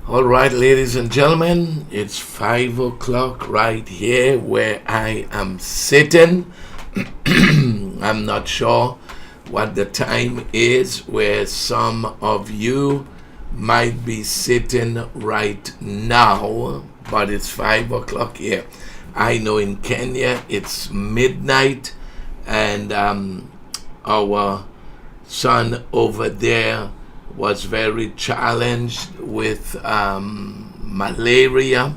All right, ladies and gentlemen, it's 5 o'clock right here where I am sitting. I'm not sure what the time is where some of you might be sitting right now, but it's 5 o'clock here. I know in Kenya it's midnight, and our son over there was very challenged with malaria.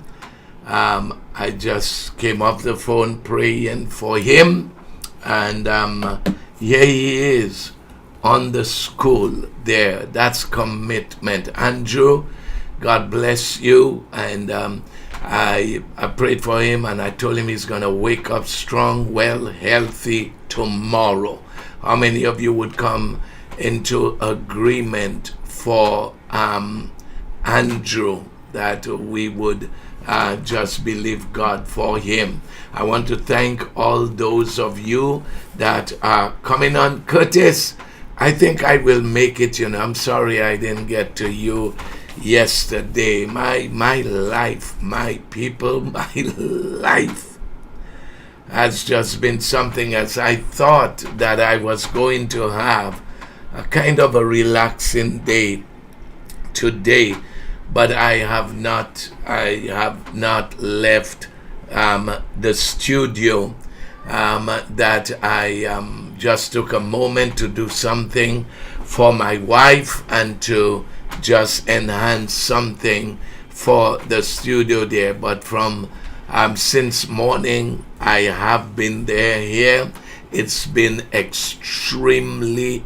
I just came off the phone praying for him, and here he is on the school there. That's commitment. Andrew, God bless you. And I prayed for him, and I told him he's going to wake up strong, well, healthy tomorrow. How many of you would come into agreement for Andrew, that we would just believe God for him? I want to thank all those of you that are coming on. Curtis, I think I will make it. I'm sorry I didn't get to you yesterday. My life, my people, my life has just been something, as I thought that I was going to have a kind of a relaxing day today, but I have not left the studio. That I just took a moment to do something for my wife and to just enhance something for the studio there. But from since morning I have been here. It's been extremely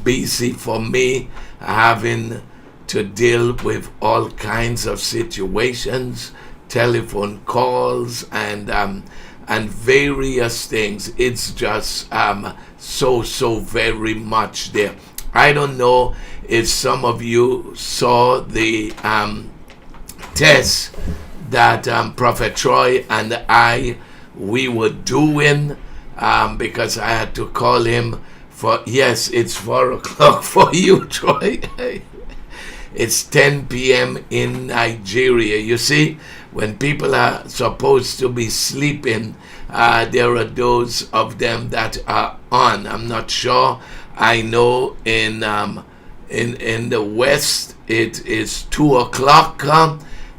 busy for me, having to deal with all kinds of situations, telephone calls, and various things. It's just so very much there. I don't know if some of you saw the test that Prophet Troy and we were doing, because I had to call him for, yes, it's 4 o'clock for you, Troy. It's 10 p.m. in Nigeria. You see, when people are supposed to be sleeping, there are those of them that are on. I'm not sure. I know in the West it is 2 o'clock,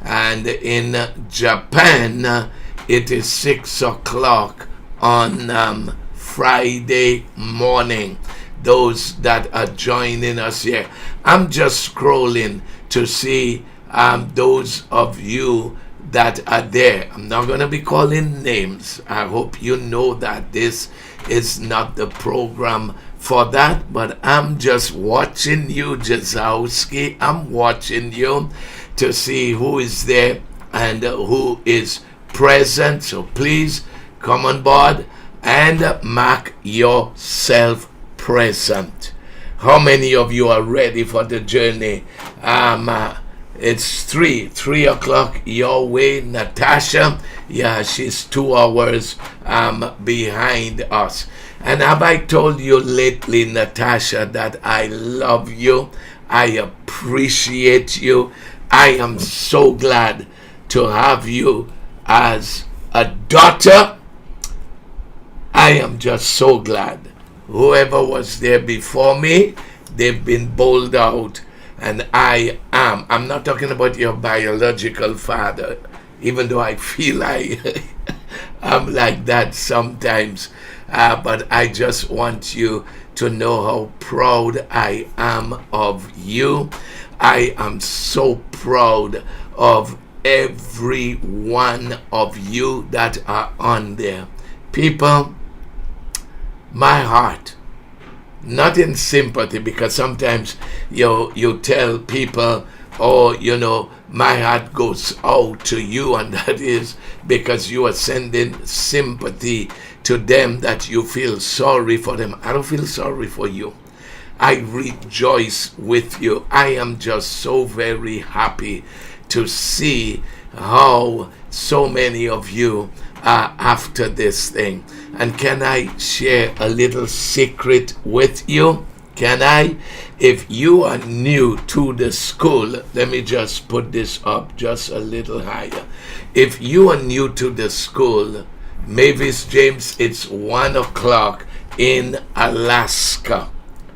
and in Japan it is 6 o'clock on Friday morning. Those that are joining us here, I'm just scrolling to see those of you that are there. I'm not going to be calling names. I hope you know that this is not the program for that, but I'm just watching you, Jazowski. I'm watching you to see who is there and who is present. So please come on board and mark yourself present. How many of you are ready for the journey? It's 3 o'clock your way, Natasha. Yeah, she's 2 hours behind us. And have I told you lately, Natasha, that I love you? I appreciate you. I am so glad to have you as a daughter. I am just so glad. Whoever was there before me, they've been bowled out, and I'm not talking about your biological father, even though I feel I'm like that sometimes, but I just want you to know how proud I am of you. I am so proud of every one of you that are on there. People, my heart, not in sympathy, because sometimes you tell people, oh, my heart goes out to you, and that is because you are sending sympathy to them, that you feel sorry for them. I don't feel sorry for you. I rejoice with you. I am just so very happy to see how so many of you are after this thing. And can I share a little secret with you? Can I? If you are new to the school, let me just put this up just a little higher. If you are new to the school, Mavis James, it's 1 o'clock in Alaska.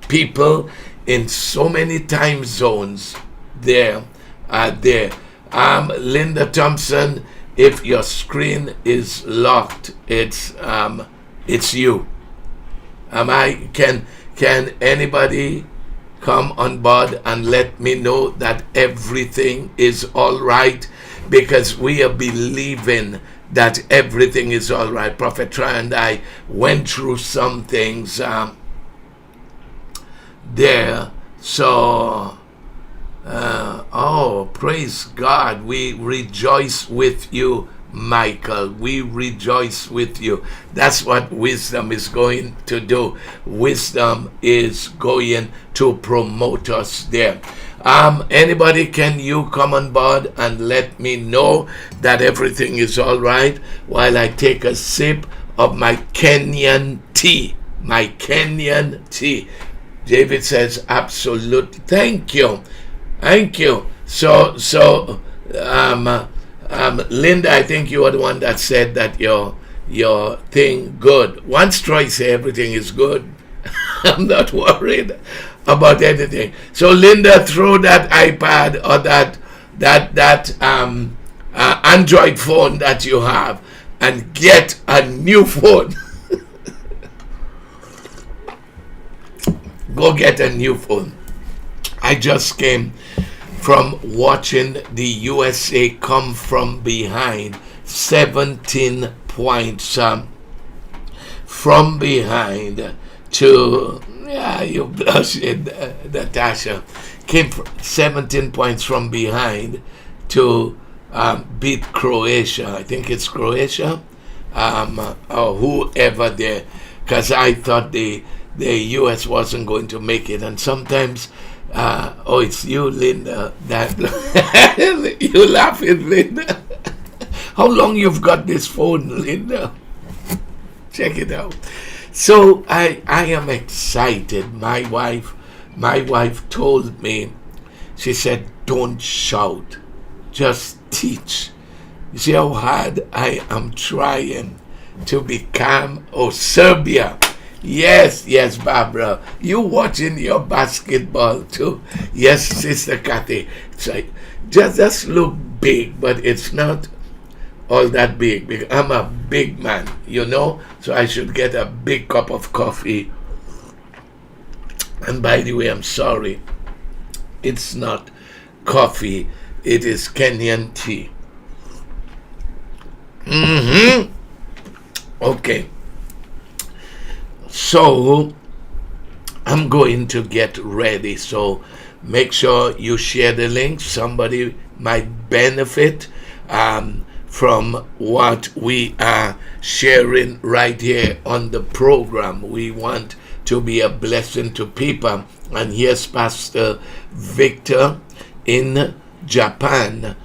People in so many time zones there are there. Linda Thompson, if your screen is locked, it's you. Can anybody come on board and let me know that everything is all right? Because we are believing that everything is all right. Prophet Troy and I went through some things there. So, praise God. We rejoice with you, Michael. We rejoice with you. That's what wisdom is going to do. Wisdom is going to promote us there. Anybody, can you come on board and let me know that everything is all right while I take a sip of my Kenyan tea? My Kenyan tea. David says, absolutely. Thank you. Thank you. So, Linda, I think you are the one that said that your thing good. Once Troy say everything is good, I'm not worried about anything. So, Linda, throw that iPad or that Android phone that you have and get a new phone. Go get a new phone. I just came from watching the USA come from behind, 17 points from behind to, you blushing, Natasha, came 17 points from behind to beat Croatia. I think it's Croatia, or whoever there, because I thought the US wasn't going to make it. And sometimes, it's you, Linda, that you laughing, Linda. How long you've got this phone, Linda? Check it out. So I am excited. My wife told me, she said, don't shout, just teach. You see how hard I am trying to be calm. Oh, Serbia. Yes, Barbara. You watching your basketball too? Yes, Sister Kathy. It's like, just look big, but it's not all that big. Because I'm a big man, so I should get a big cup of coffee. And by the way, I'm sorry, it's not coffee, it is Kenyan tea. Okay. So, I'm going to get ready. So, make sure you share the link. Somebody might benefit from what we are sharing right here on the program. We want to be a blessing to people. And here's Pastor Victor in Japan,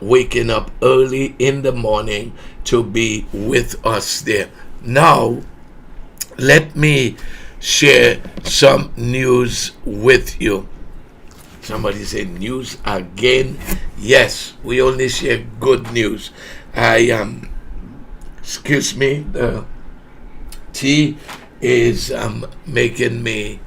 waking up early in the morning to be with us there. Now, let me share some news with you. Somebody said news again. Yes, we only share good news. Excuse me, the tea is making me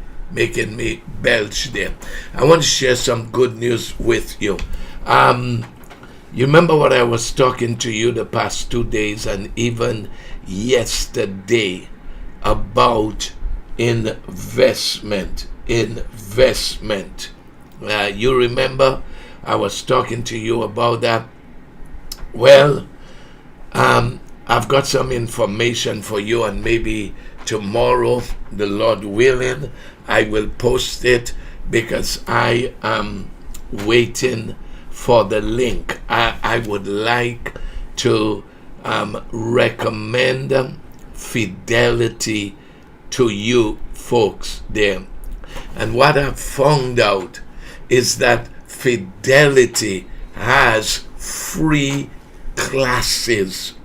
belch there. I want to share some good news with you. You remember what I was talking to you the past 2 days and even yesterday about investment. You remember I was talking to you about that. Well, I've got some information for you, and maybe tomorrow, the Lord willing, I will post it, because I am waiting for the link. I would like to recommend Fidelity to you folks there. And what I've found out is that Fidelity has free classes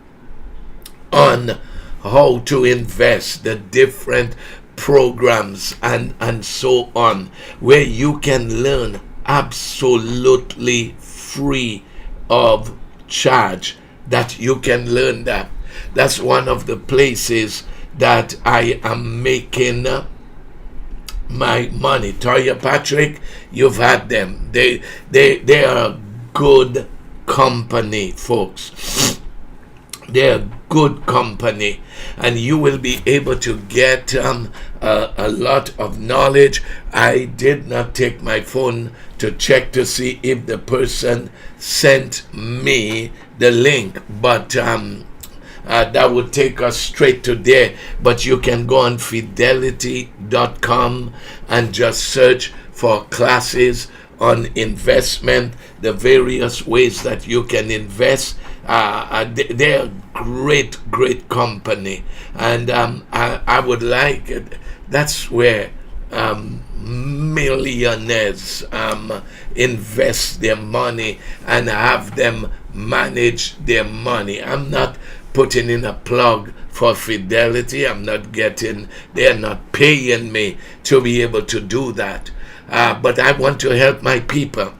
on how to invest, the different programs and so on, where you can learn absolutely free of charge, that you can learn that. That's one of the places that I am making my money. Toya Patrick, you've had them. They are good company, folks. They're good company, and you will be able to get a lot of knowledge. I did not take my phone to check to see if the person sent me the link, but that would take us straight to there. But you can go on fidelity.com and just search for classes on investment, the various ways that you can invest. They're great company, and I would like it. That's where millionaires invest their money and have them manage their money. I'm not putting in a plug for Fidelity. They're not paying me to be able to do that. But I want to help my people.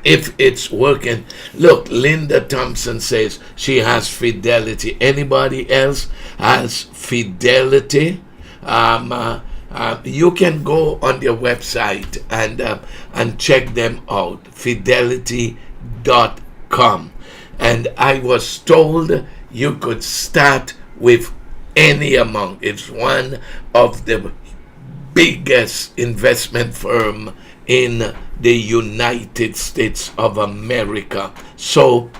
If it's working, look, Linda Thompson says she has Fidelity. Anybody else has Fidelity? You can go on their website and check them out, fidelity.com. And I was told you could start with any amount. It's one of the biggest investment firm in the United States of America. So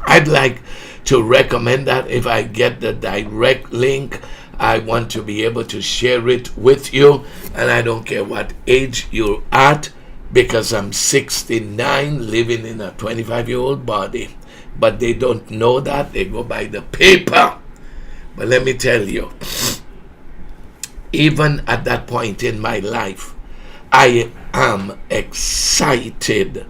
I'd like to recommend that. If I get the direct link, I want to be able to share it with you. And I don't care what age you're at, because I'm 69 living in a 25-year-old body. But they don't know that. They go by the paper. But let me tell you, even at that point in my life, I am excited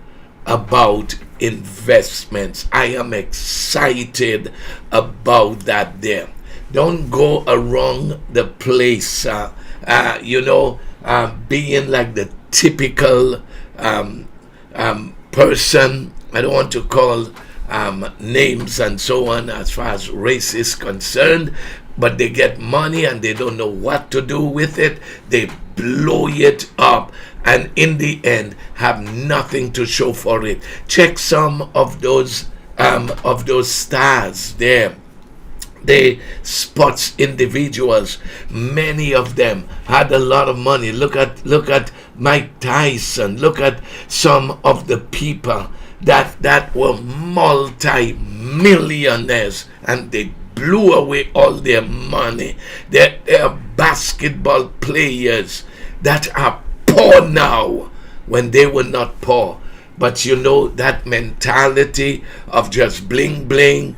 about investments. I am excited about that there. Don't go around the place, being like the typical person. I don't want to call names and so on as far as race is concerned, but they get money and they don't know what to do with it. They blow it up, and in the end have nothing to show for it. Check some of those stars there. They sports individuals. Many of them had a lot of money. Look at Mike Tyson. Look at some of the people that were multi-millionaires, and they blew away all their money. They're basketball players that are poor now when they were not poor. But you know, that mentality of just bling bling,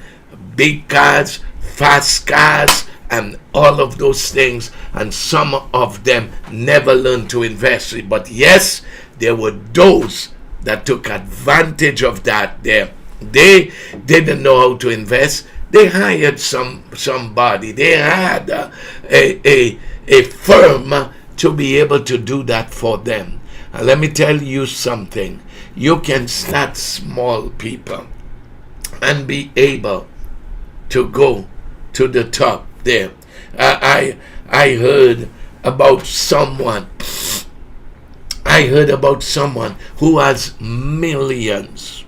big cars, fast cars, and all of those things, and some of them never learned to invest. But yes, there were those that took advantage of that there. They didn't know how to invest. They hired somebody. They had a firm to be able to do that for them. And let me tell you something. You can start small, people, and be able to go to the top there. I heard about someone. Who has millions,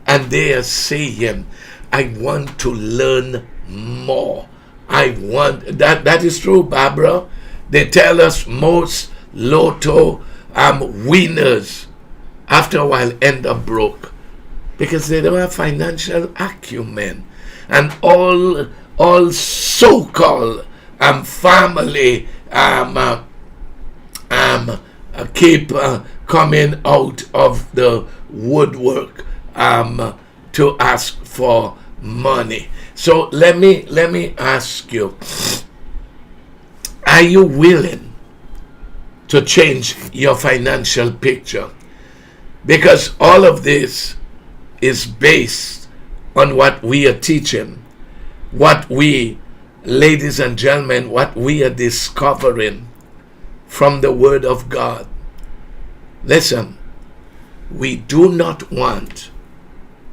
and they are saying, I want to learn more. I want that is true, Barbara. They tell us most lotto winners after a while end up broke because they don't have financial acumen, and all so-called family keep coming out of the woodwork to ask for money. So let me ask you, are you willing to change your financial picture? Because all of this is based on what we are teaching, what we ladies and gentlemen, what we are discovering from the Word of God. Listen, we do not want,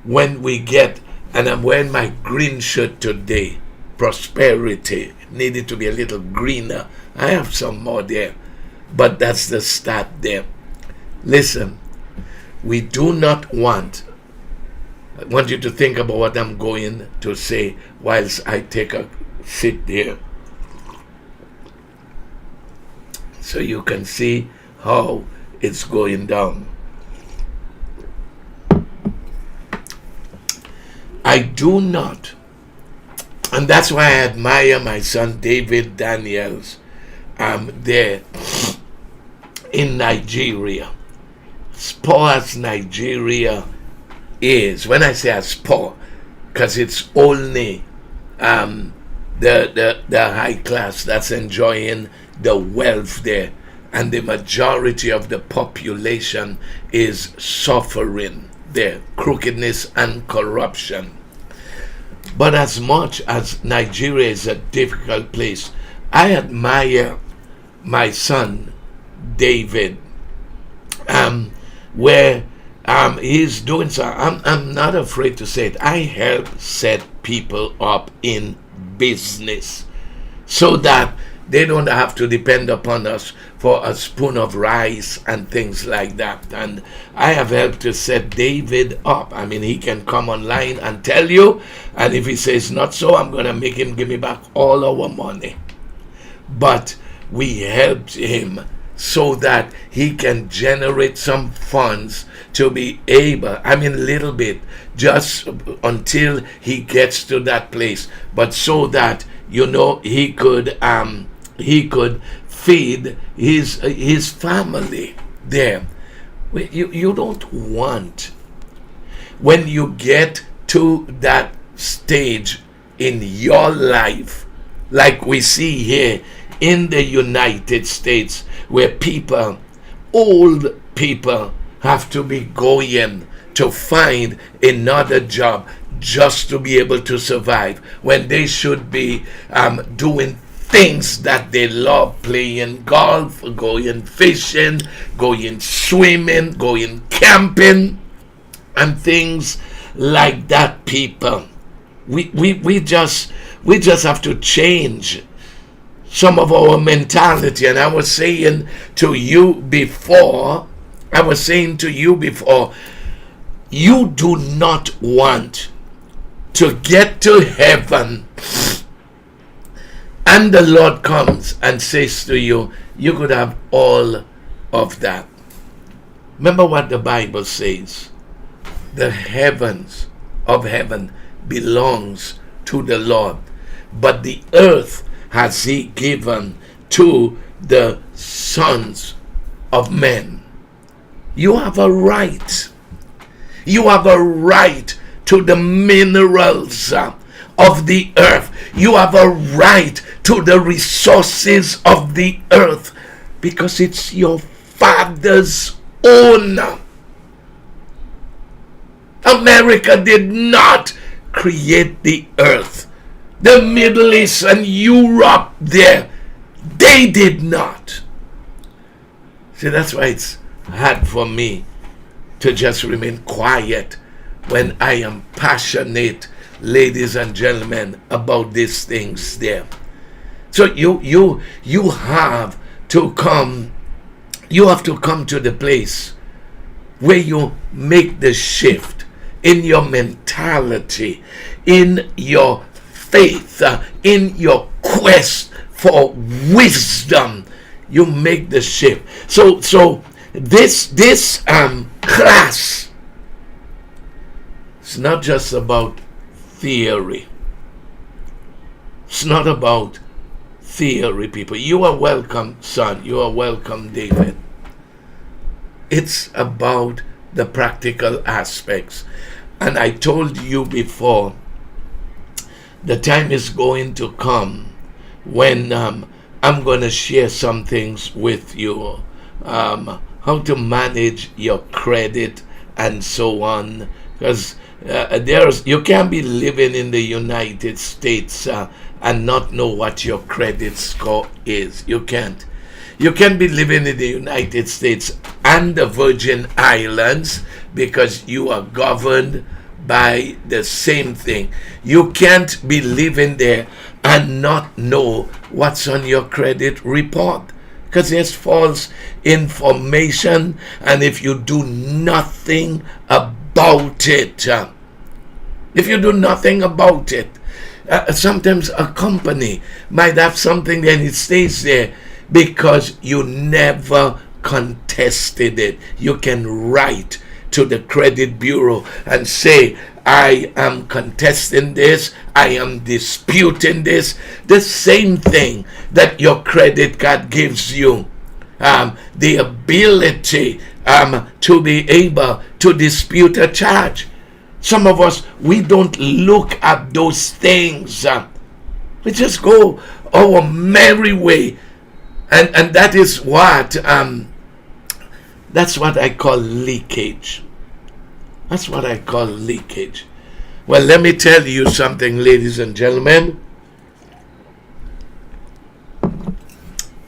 when we get, and I'm wearing my green shirt today, prosperity, needed to be a little greener. I have some more there, but that's the start there. Listen, we do not want, I want you to think about what I'm going to say whilst I take a sit there, so you can see how it's going down. I do not, and that's why I admire my son David Daniels there in Nigeria. As poor as Nigeria is, when I say as poor, because it's only the high class that's enjoying the wealth there, and the majority of the population is suffering there, crookedness and corruption. But as much as Nigeria is a difficult place, I admire my son David, where he's doing so. I'm not afraid to say it. I help set people up in business so that they don't have to depend upon us for a spoon of rice and things like that. And I have helped to set David up. I mean, he can come online and tell you, and if he says not so, I'm going to make him give me back all our money. But we helped him so that he can generate some funds to be able, I mean, a little bit, just until he gets to that place, but so that, you know, he could feed his family there. You don't want, when you get to that stage in your life, like we see here in the United States, where people, old people, have to be going to find another job just to be able to survive, when they should be doing things that they love, playing golf, going fishing, going swimming, going camping, and things like that. People, we just have to change some of our mentality. And I was saying to you before, you do not want to get to heaven and the Lord comes and says to you, you could have all of that. Remember what the Bible says. The heavens of heaven belongs to the Lord, but the earth has he given to the sons of men. You have a right. You have a right to the minerals of the earth. You have a right to the resources of the earth, because it's your Father's own. America did not create the earth. The Middle East and Europe there, they did not. See, that's why it's hard for me to just remain quiet when I am passionate, ladies and gentlemen, about these things there. So you have to come to the place where you make the shift in your mentality, in your faith, in your quest for wisdom. You make the shift. So this class, it's not just about theory. It's not about theory, people. You are welcome, son. You are welcome, David. It's about the practical aspects. And I told you before, the time is going to come when I'm going to share some things with you. How to manage your credit and so on. Because you can't be living in the United States and not know what your credit score is. You can't. You can be living in the United States and the Virgin Islands because you are governed by the same thing. You can't be living there and not know what's on your credit report because there's false information, and if you do nothing about it, sometimes a company might have something and it stays there because you never contested it. You can write to the credit bureau and say, I am contesting this, I am disputing this. The same thing that your credit card gives you the ability to be able to dispute a charge. Some of us, we don't look at those things. We just go our merry way. And that is what that's what I call leakage. That's what I call leakage. Well, let me tell you something, ladies and gentlemen.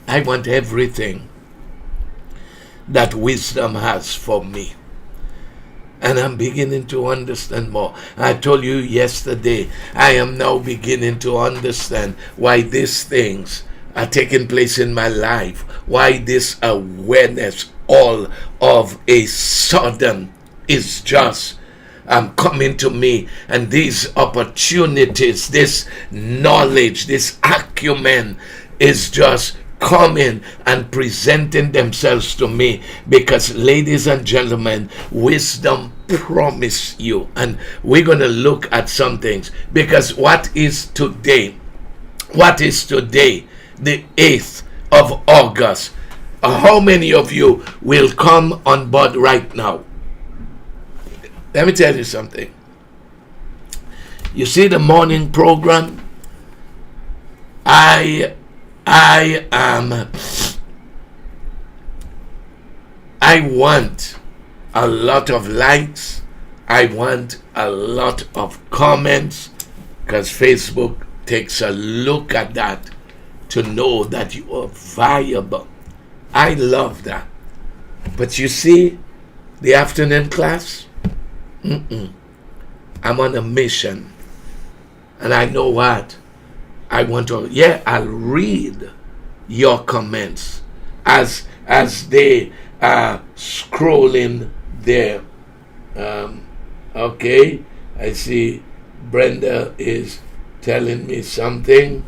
I want everything that wisdom has for me. And I'm beginning to understand more. I told you yesterday, I am now beginning to understand why these things are taking place in my life. Why this awareness all of a sudden is just coming to me, and these opportunities, this knowledge, this acumen is just coming and presenting themselves to me, because, ladies and gentlemen, wisdom promise you. And we're going to look at some things, because what is today, the 8th of August? How many of you will come on board right now? Let me tell you something. You see the morning program? I want a lot of likes. I want a lot of comments, because Facebook takes a look at that to know that you are viable. I love that. But you see, the afternoon class, I'm on a mission. And I know what? I want to, I'll read your comments as they are scrolling there. Okay, I see Brenda is telling me something.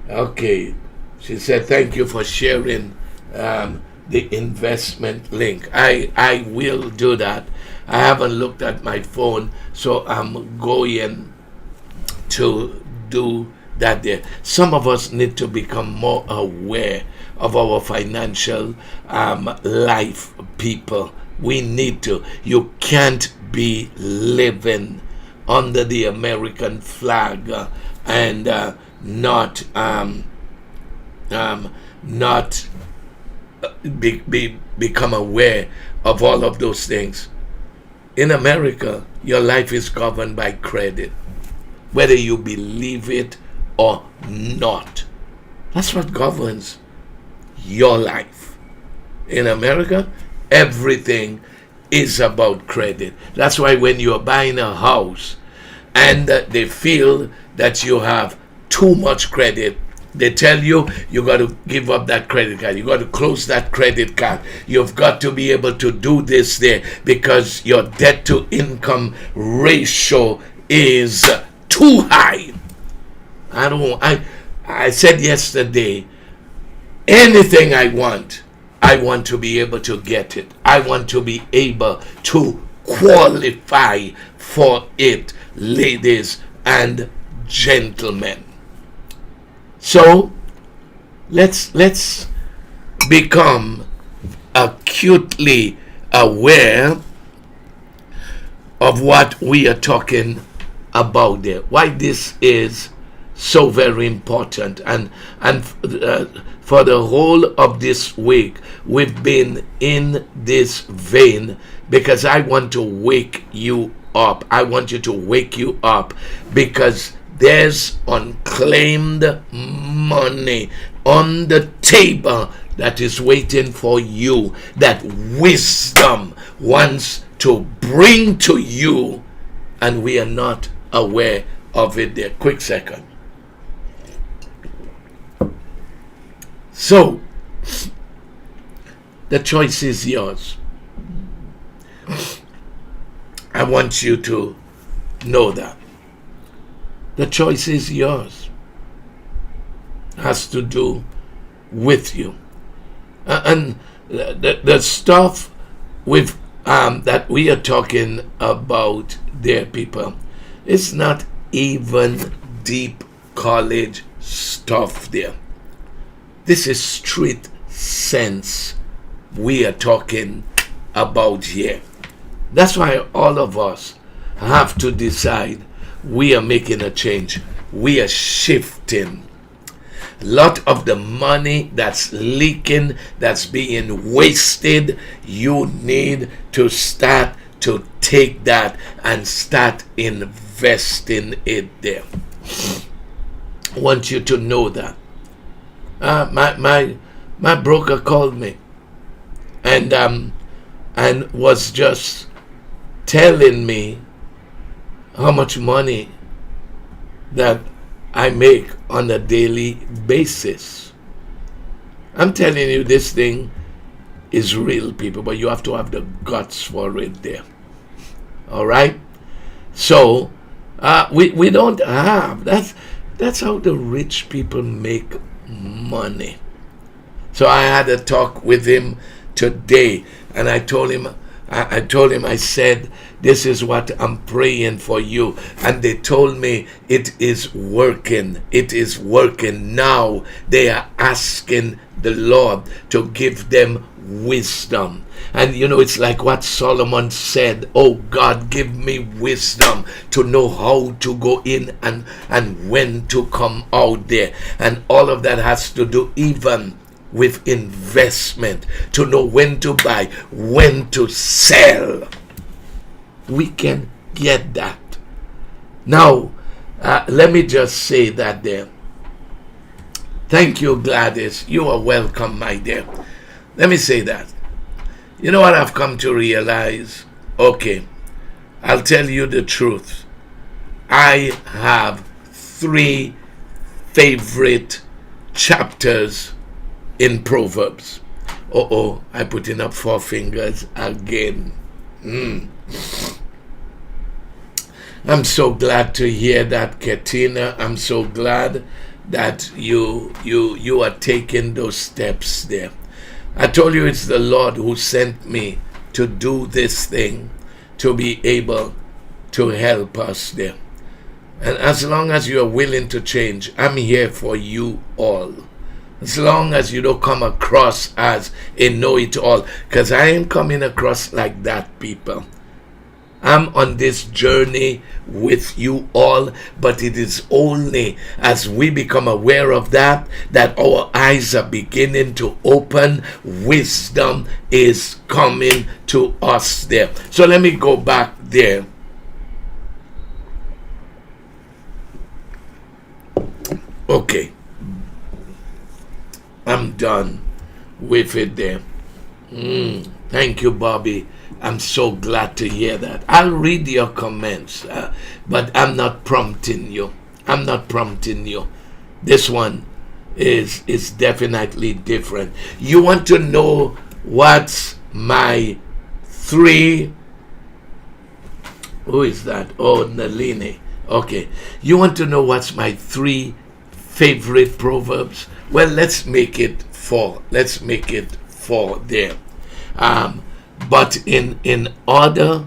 Okay, she said, thank you for sharing the investment link. I will do that. I haven't looked at my phone, so I'm going to do that there. Some of us need to become more aware of our financial life, people. We need to. You can't be living under the American flag and not become aware of all of those things. In America, your life is governed by credit, whether you believe it or not. That's what governs your life. In America, everything is about credit. That's why when you're buying a house and they feel that you have too much credit, they tell you, you got to give up that credit card. You got to close that credit card. You've got to be able to do this there, because your debt to income ratio is too high. I said yesterday, anything I want to be able to get it. I want to be able to qualify for it, ladies and gentlemen. So let's become acutely aware of what we are talking about there. Why this is so very important. And for the whole of this week, we've been in this vein, because I want to wake you up. I want you to wake you up, because There's unclaimed money on the table that is waiting for you, that wisdom wants to bring to you, and we are not aware of it there. Quick second. So, the choice is yours. I want you to know that. The choice is yours. Has to do with you. And the stuff with that we are talking about there, people, it's not even deep college stuff there. This is street sense we are talking about here. That's why all of us have to decide we are making a change. We are shifting. A lot of the money that's leaking, that's being wasted, you need to start to take that and start investing it there. I want you to know that. My broker called me and was just telling me how much money that I make on a daily basis. I'm telling you, this thing is real, people, but you have to have the guts for it there. All right? So, we don't have. That's how the rich people make money. So I had a talk with him today, and I told him, I said, this is what I'm praying for you. And they told me it is working. It is working now. They are asking the Lord to give them wisdom. And you know, it's like what Solomon said, oh God, give me wisdom to know how to go in and when to come out there. And all of that has to do even with investment, to know when to buy, when to sell. We can get that. Now, let me just say that there. Thank you, Gladys. You are welcome, my dear. Let me say that. You know what I've come to realize? Okay, I'll tell you the truth. I have 3 favorite chapters in Proverbs. I putting up 4 fingers again. I'm so glad to hear that, Katina. I'm so glad that you are taking those steps there. I told you it's the Lord who sent me to do this thing, to be able to help us there. And as long as you are willing to change, I'm here for you all. As long as you don't come across as a know-it-all, because I ain't coming across like that, people. I'm on this journey with you all, but it is only as we become aware of that our eyes are beginning to open. Wisdom is coming to us there. So let me go back there. Okay. I'm done with it there. Thank you, Bobby. I'm so glad to hear that. I'll read your comments, but I'm not prompting you. This one is definitely different. You want to know what's my 3... Who is that? Oh, Nalini. Okay. You want to know what's my 3 favorite Proverbs? Well, let's make it 4. Let's make it 4 there. But in order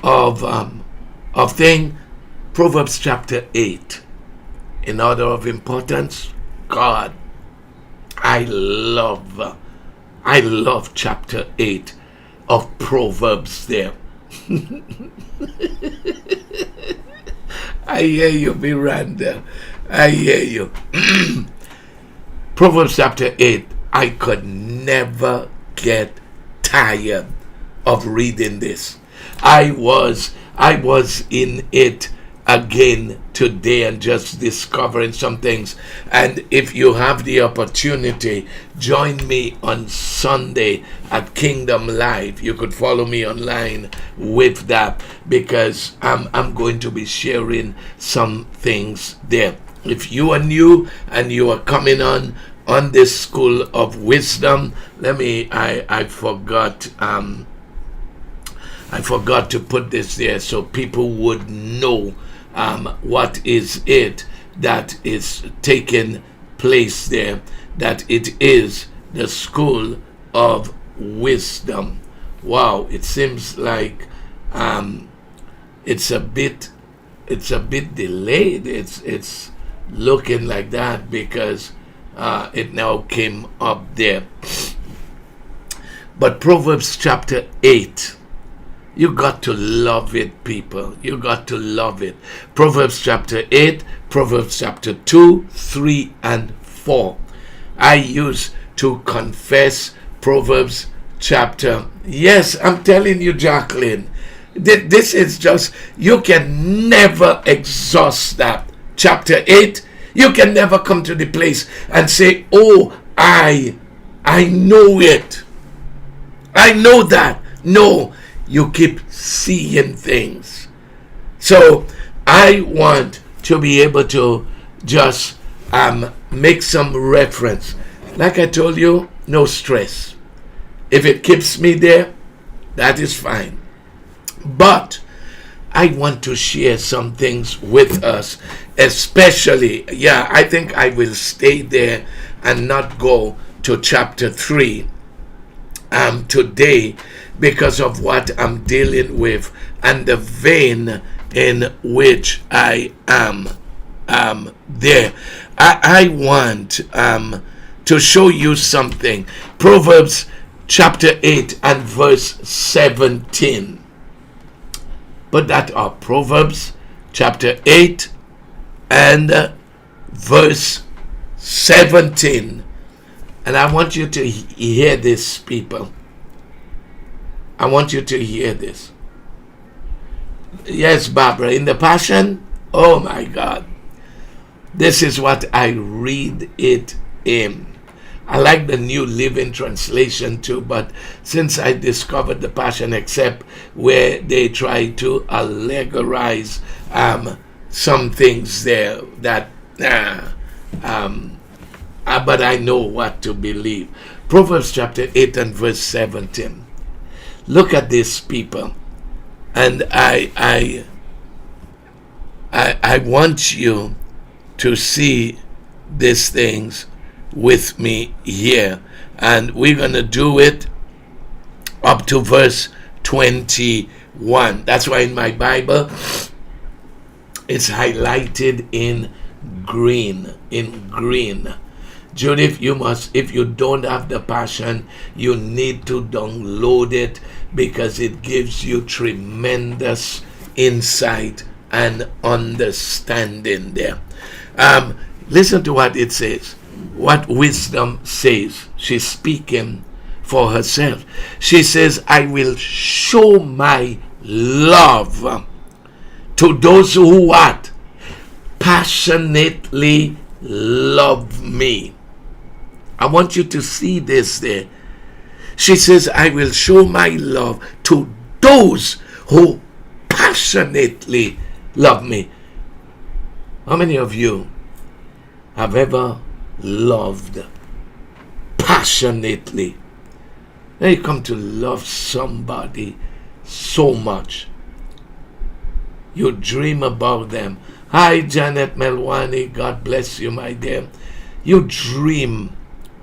of thing, Proverbs chapter 8. In order of importance, God, I love chapter 8 of Proverbs there. I hear you, Miranda. I hear you. Proverbs chapter 8, I could never get tired of reading this. I was in it again today and just discovering some things. And if you have the opportunity, join me on Sunday at Kingdom Live. You could follow me online with that, because I'm going to be sharing some things there. If you are new and you are coming on this School of Wisdom, I forgot to put this there so people would know what is it that is taking place there, that it is the School of Wisdom. Wow, it seems like it's a bit delayed. It's looking like that because it now came up there. But Proverbs chapter 8, you got to love it, people. You got to love it. Proverbs chapter 8, Proverbs chapter 2, 3, and 4. I used to confess Proverbs chapter. Yes, I'm telling you, Jacqueline, this is just, you can never exhaust that. Chapter 8, you can never come to the place and say, oh, I know it. I know that. No, you keep seeing things. So I want to be able to just make some reference. Like I told you, no stress. If it keeps me there, that is fine. But I want to share some things with us, especially, I think I will stay there and not go to chapter 3 today, because of what I'm dealing with and the vein in which I am there. I want to show you something. Proverbs chapter 8 and verse 17. Put that up. Proverbs chapter 8 and verse 17. And I want you to hear this, people. I want you to hear this. Yes, Barbara, in the Passion, oh my God. This is what I read it in. I like the New Living Translation too, but since I discovered the Passion, except where they try to allegorize some things there that, but I know what to believe. Proverbs chapter 8 and verse 17. Look at this, people, and I want you to see these things with me here, and we're gonna do it up to verse 21. That's why in my Bible it's highlighted in green. Judith, if you don't have the Passion, you need to download it, because it gives you tremendous insight and understanding there. Listen to what it says. What wisdom says. She's speaking for herself. She says, I will show my love to those who what? Passionately love me. I want you to see this there. She says, I will show my love to those who passionately love me. How many of you have ever loved passionately? When you come to love somebody so much, you dream about them. Hi, Janet Melwani. God bless you, my dear. You dream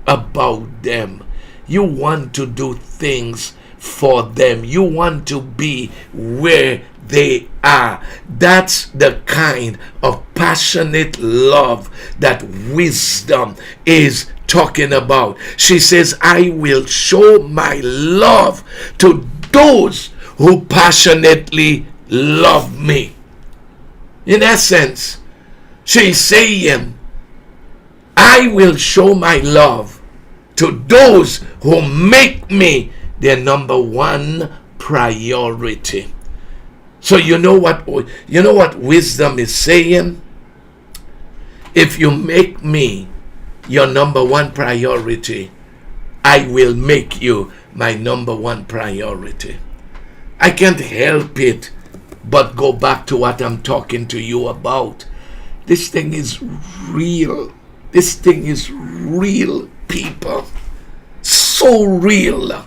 about them. You want to do things for them. You want to be where they are. That's the kind of passionate love that wisdom is talking about. She says, I will show my love to those who passionately love me. In essence, she's saying, I will show my love to those who make me their number one priority. So you know what wisdom is saying? If you make me your number one priority, I will make you my number one priority. I can't help it but go back to what I'm talking to you about. This thing is real. This thing is real, people. So real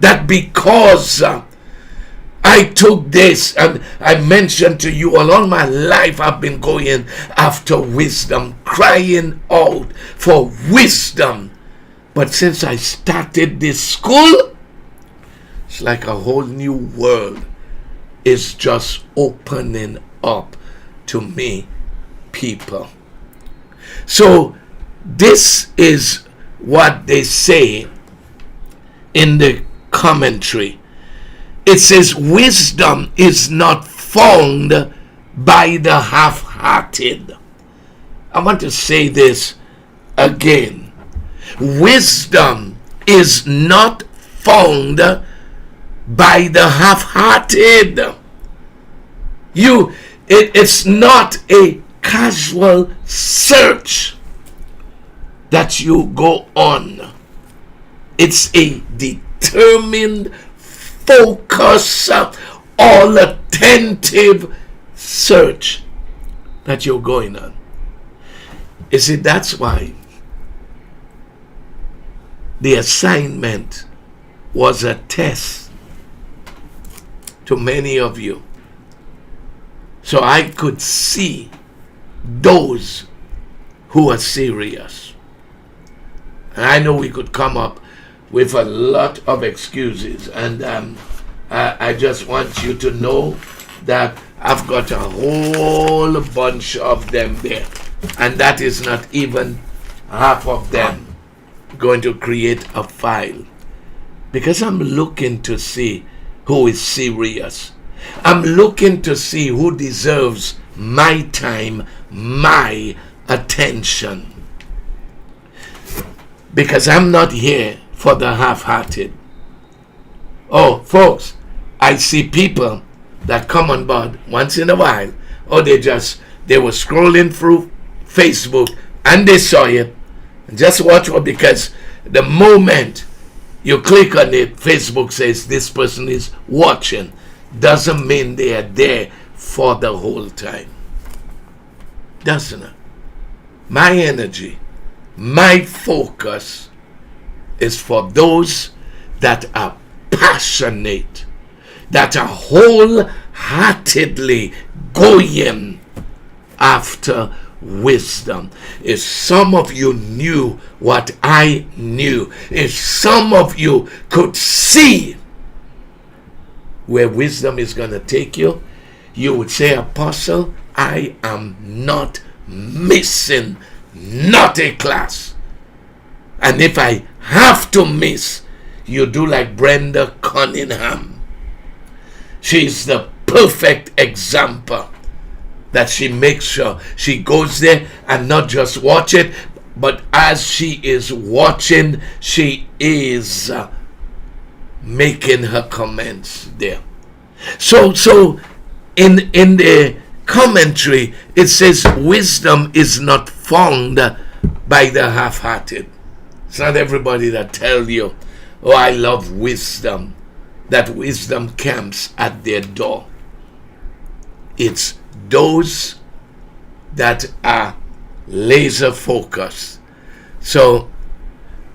that because I took this, and I mentioned to you all my life I've been going after wisdom, crying out for wisdom. But since I started this school, it's like a whole new world is just opening up to me, people. So this is what they say in the commentary. It says wisdom is not found by the half-hearted. I want to say this again. Wisdom is not found by the half-hearted. It's not a casual search that you go on. It's a determined, focus, all attentive search that you're going on. You see, that's why the assignment was a test to many of you. So I could see those who are serious. And I know we could come up with a lot of excuses, and I just want you to know that I've got a whole bunch of them there, and that is not even half of them going to create a file, because I'm looking to see who is serious. I'm looking to see who deserves my time, my attention, because I'm not here for the half-hearted. Oh, folks, I see people that come on board once in a while. Oh, they were scrolling through Facebook and they saw it. Just watch what, because the moment you click on it, Facebook says this person is watching. Doesn't mean they are there for the whole time. Doesn't it? My energy, my focus is for those that are passionate, that are wholeheartedly going after wisdom. If some of you knew what I knew, if some of you could see where wisdom is going to take you, you would say, Apostle, I am not missing not a class. And if I have to miss, you do like Brenda Cunningham. She's the perfect example that she makes sure she goes there and not just watch it, but as she is watching, she is making her comments there. So in the commentary, it says wisdom is not found by the half-hearted. It's not everybody that tell you, oh, I love wisdom, that wisdom camps at their door. It's those that are laser focused. So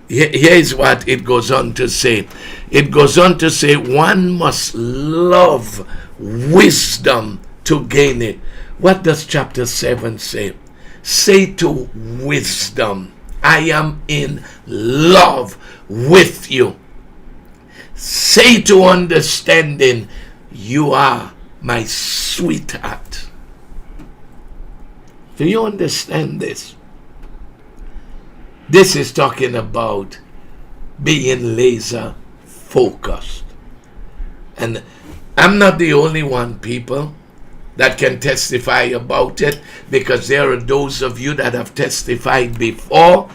here is what it goes on to say. It goes on to say one must love wisdom to gain it. What does chapter 7 say? Say to wisdom, I am in love with you. Say to understanding, you are my sweetheart. Do you understand this? This is talking about being laser focused. And I'm not the only one, people, that can testify about it, because there are those of you that have testified before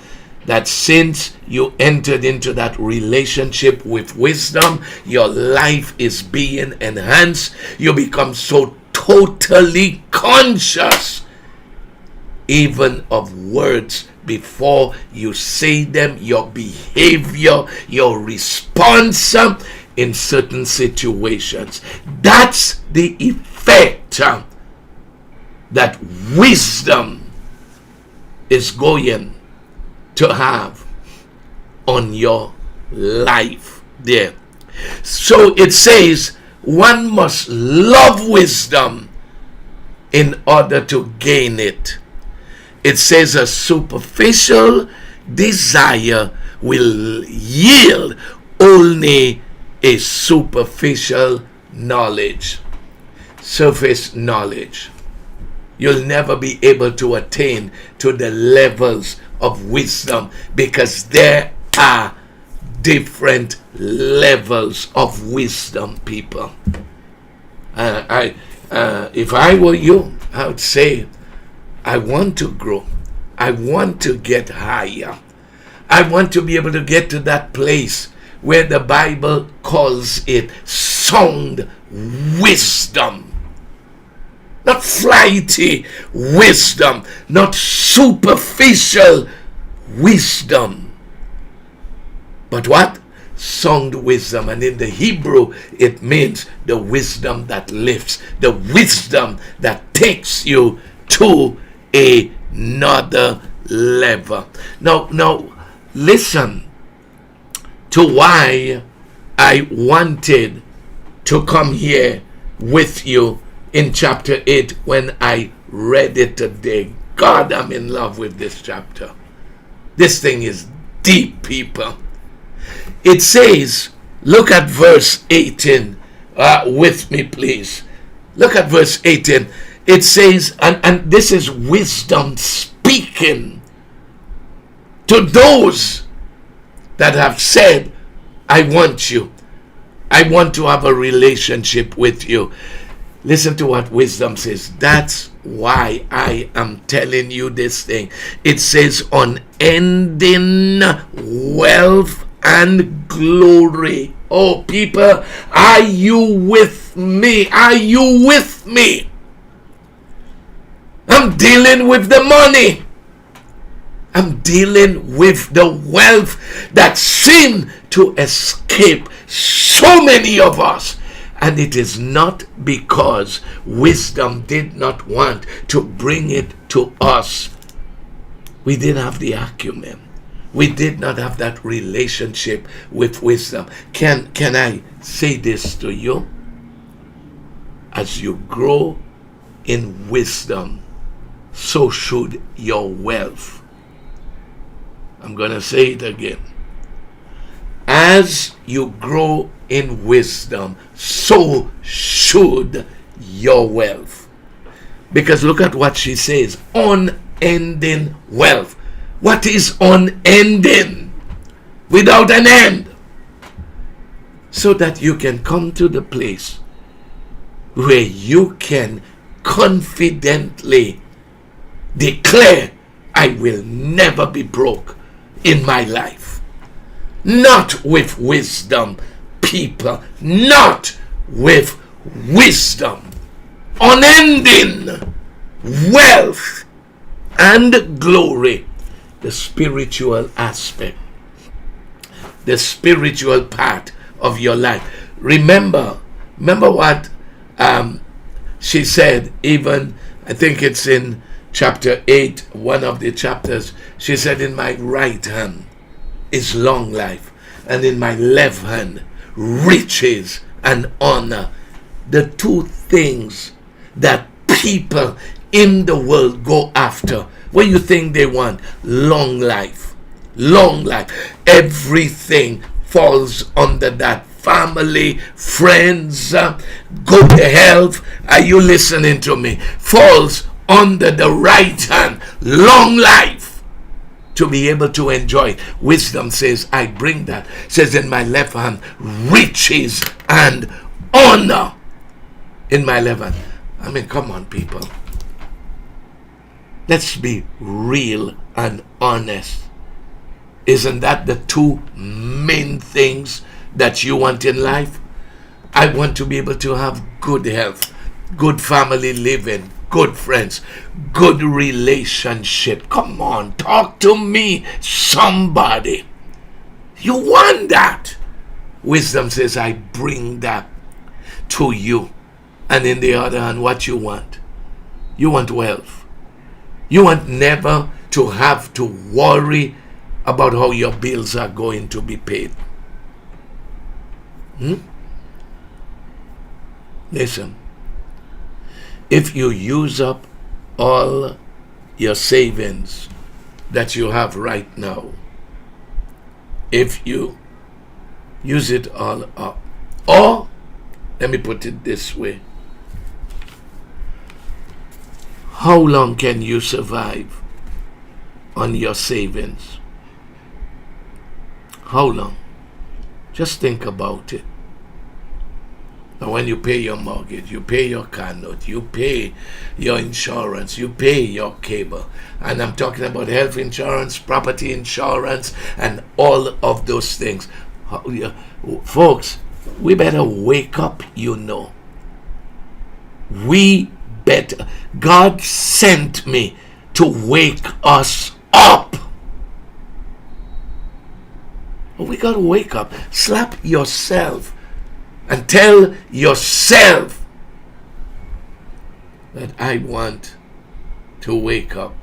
that since you entered into that relationship with wisdom, your life is being enhanced. You become so totally conscious even of words before you say them, your behavior, your response in certain situations. That's the effect that wisdom is going to have on your life there. So it says one must love wisdom in order to gain it. It says a superficial desire will yield only a superficial knowledge, surface knowledge. You'll never be able to attain to the levels of wisdom, because there are different levels of wisdom, people. If I were you, I would say, I want to grow. I want to get higher. I want to be able to get to that place where the Bible calls it sound wisdom. Not flighty wisdom, not superficial wisdom. But what? Sound wisdom. And in the Hebrew, it means the wisdom that lifts, the wisdom that takes you to another level. Now, listen to why I wanted to come here with you in chapter 8 when I read it today. God, I'm in love with this chapter. This thing is deep, people. It says, look at verse 18 with me, please. Look at verse 18. It says, and this is wisdom speaking to those that have said, I want you. I want to have a relationship with you. Listen to what wisdom says. That's why I am telling you this thing. It says, unending wealth and glory. Oh, people, are you with me? Are you with me? I'm dealing with the money. I'm dealing with the wealth that seemed to escape so many of us. And it is not because wisdom did not want to bring it to us. We didn't have the acumen. We did not have that relationship with wisdom. Can I say this to you? As you grow in wisdom, so should your wealth. I'm going to say it again. As you grow in wisdom, so should your wealth. Because look at what she says. Unending wealth. What is unending? Without an end. So that you can come to the place where you can confidently declare, I will never be broke in my life. Not with wisdom, people. Not with wisdom. Unending wealth and glory. The spiritual aspect. The spiritual part of your life. Remember what she said, even, I think it's in chapter 8, one of the chapters. She said, in my right hand is long life, and in my left hand riches and honor. The two things that people in the world go after. What do you think they want? Long life. Long life. Everything falls under that. Family, friends, good health. Are you listening to me? Falls under the right hand. Long life. To be able to enjoy. Wisdom says, I bring that. Says in my left hand, riches and honor. In my left hand. I mean, come on, people. Let's be real and honest. Isn't that the two main things that you want in life? I want to be able to have good health, good family living, good friends, good relationship. Come on, talk to me, somebody. You want that. Wisdom says, I bring that to you. And in the other hand, what you want? You want wealth. You want never to have to worry about how your bills are going to be paid. Listen, if you use up all your savings that you have right now, if you use it all up, or let me put it this way, how long can you survive on your savings? How long? Just think about it. Now, when you pay your mortgage, you pay your car note, you pay your insurance, you pay your cable. And I'm talking about health insurance, property insurance, and all of those things. Folks, we better wake up, you know. We better. God sent me to wake us up. We got to wake up. Slap yourself and tell yourself that I want to wake up.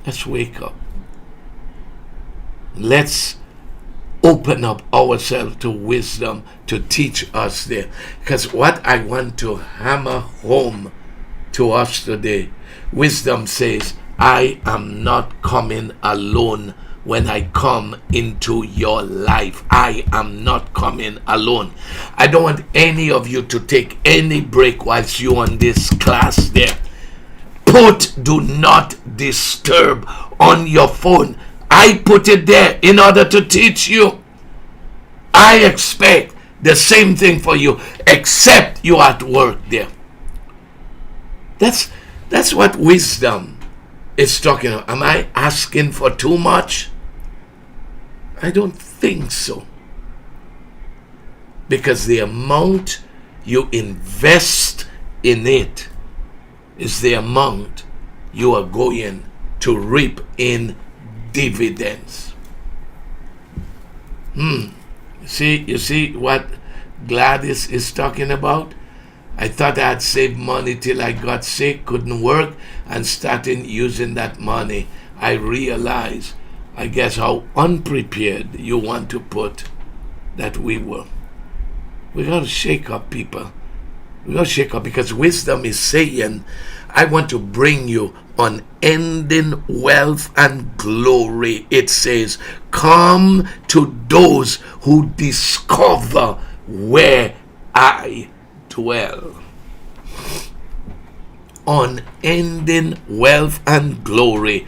Let's wake up. Let's open up ourselves to wisdom to teach us there. Because what I want to hammer home to us today, wisdom says, I am not coming alone when I come into your life. I am not coming alone. I don't want any of you to take any break whilst you on this class there. Put do not disturb on your phone. I put it there in order to teach you. I expect the same thing for you, except you are at work there. That's what wisdom is talking about. Am I asking for too much? I don't think so. Because the amount you invest in it is the amount you are going to reap in dividends. You see what Gladys is talking about? I thought I had saved money till I got sick, couldn't work, and started using that money. I realized, I guess, how unprepared you want to put that we were. We got to shake up, people. We got to shake up, because wisdom is saying, I want to bring you unending wealth and glory. It says, come to those who discover where I dwell. Unending wealth and glory.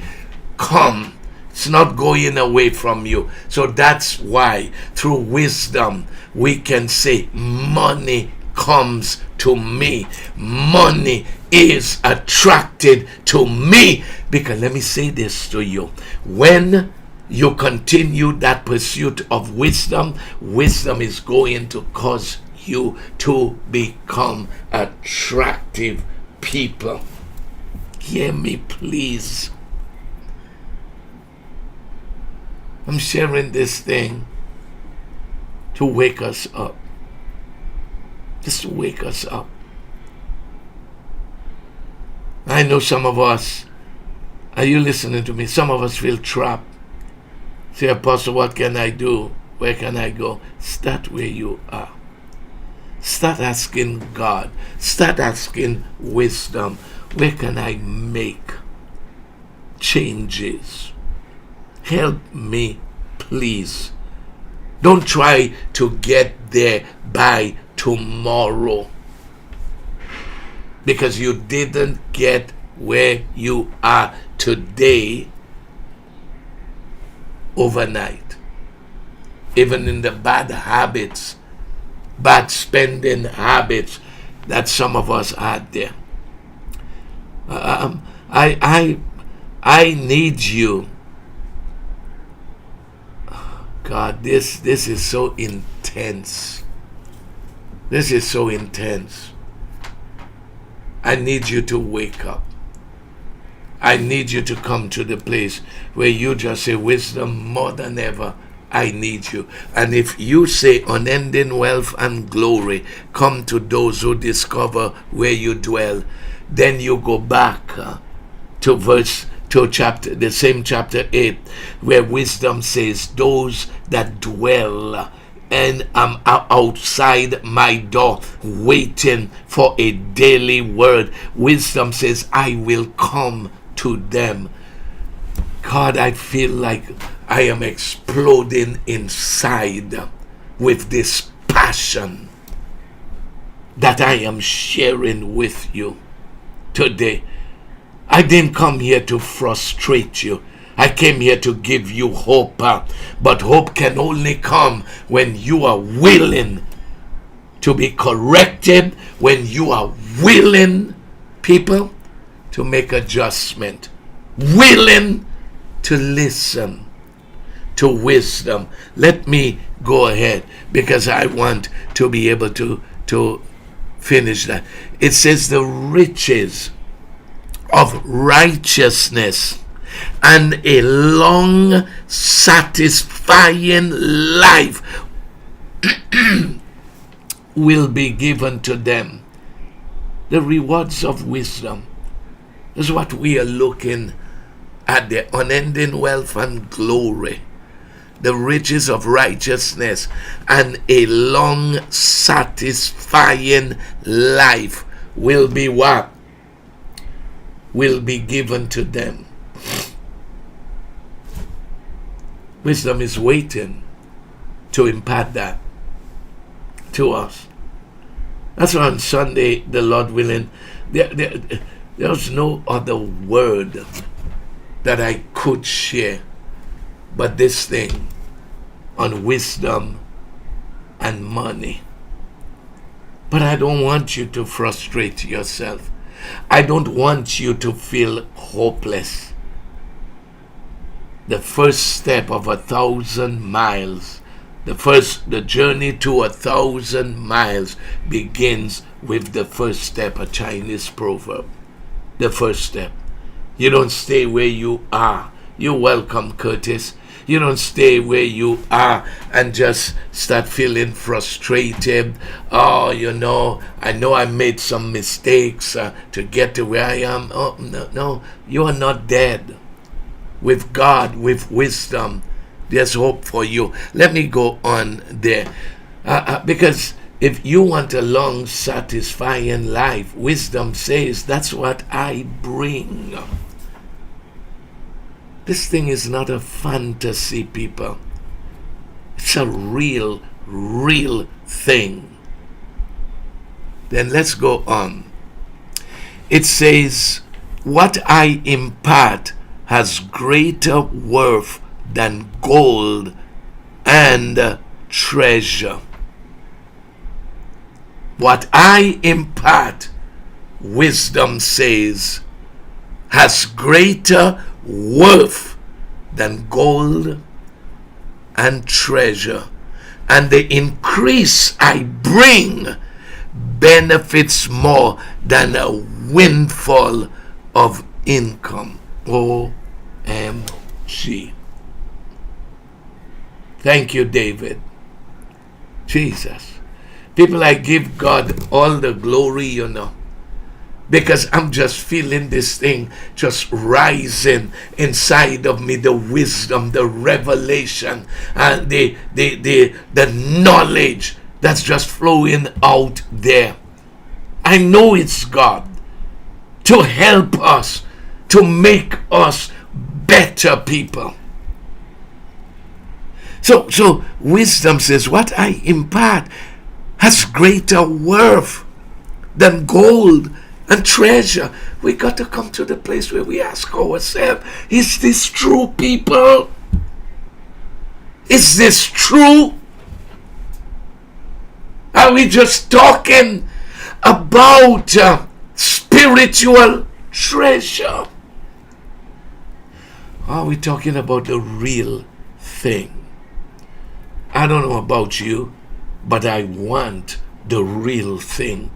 Come. It's not going away from you. So that's why through wisdom we can say money comes to me. Money is attracted to me. Because let me say this to you. When you continue that pursuit of wisdom, wisdom is going to cause you to become attractive people. Hear me, please. I'm sharing this thing to wake us up. Just to wake us up. I know some of us, are you listening to me? Some of us feel trapped. Say, Apostle, what can I do? Where can I go? Start where you are. Start asking God. Start asking wisdom. Where can I make changes? Help me, please. Don't try to get there by tomorrow, because you didn't get where you are today overnight. Even in the bad habits, bad spending habits that some of us had there. I need you. God, this is so intense. This is so intense. I need you to wake up. I need you to come to the place where you just say, wisdom, more than ever, I need you. And if you say unending wealth and glory, come to those who discover where you dwell, then you go back to the same chapter 8, where wisdom says, those that dwell and I'm outside my door waiting for a daily word. Wisdom says, I will come to them. God, I feel like I am exploding inside with this passion that I am sharing with you today. I didn't come here to frustrate you. I came here to give you hope, but hope can only come when you are willing to be corrected, when you are willing, people, to make adjustment, willing to listen to wisdom. Let me go ahead because I want to be able to finish that. It says the riches of righteousness and a long satisfying life will be given to them. The rewards of wisdom is what we are looking at, the unending wealth and glory, the riches of righteousness and a long satisfying life will be what? Will be given to them. Wisdom is waiting to impart that to us. That's why on Sunday, the Lord willing, there's no other word that I could share but this thing on wisdom and money. But I don't want you to frustrate yourself. I don't want you to feel hopeless. The first step of 1,000 miles, the journey to 1,000 miles begins with the first step, a Chinese proverb. The first step. You don't stay where you are. You're welcome, Curtis. You don't stay where you are and just start feeling frustrated. Oh, I know I made some mistakes to get to where I am. Oh, no, you are not dead. With God, with wisdom, there's hope for you. Let me go on there. Because if you want a long, satisfying life, wisdom says, that's what I bring. This thing is not a fantasy, people. It's a real thing. Then let's go on. It says, what I impart has greater worth than gold and treasure. What I impart, wisdom says, has greater worth than gold and treasure. And the increase I bring benefits more than a windfall of income. OMG. Thank you, David. Jesus. People, I give God all the glory, because I'm just feeling this thing just rising inside of me, the wisdom, the revelation, and the knowledge that's just flowing out there. I know it's God to help us, to make us better people. So wisdom says, what I impart has greater worth than gold and treasure. We got to come to the place where we ask ourselves, is this true, people? Is this true? Are we just talking about spiritual treasure? Are we talking about the real thing? I don't know about you, but I want the real thing.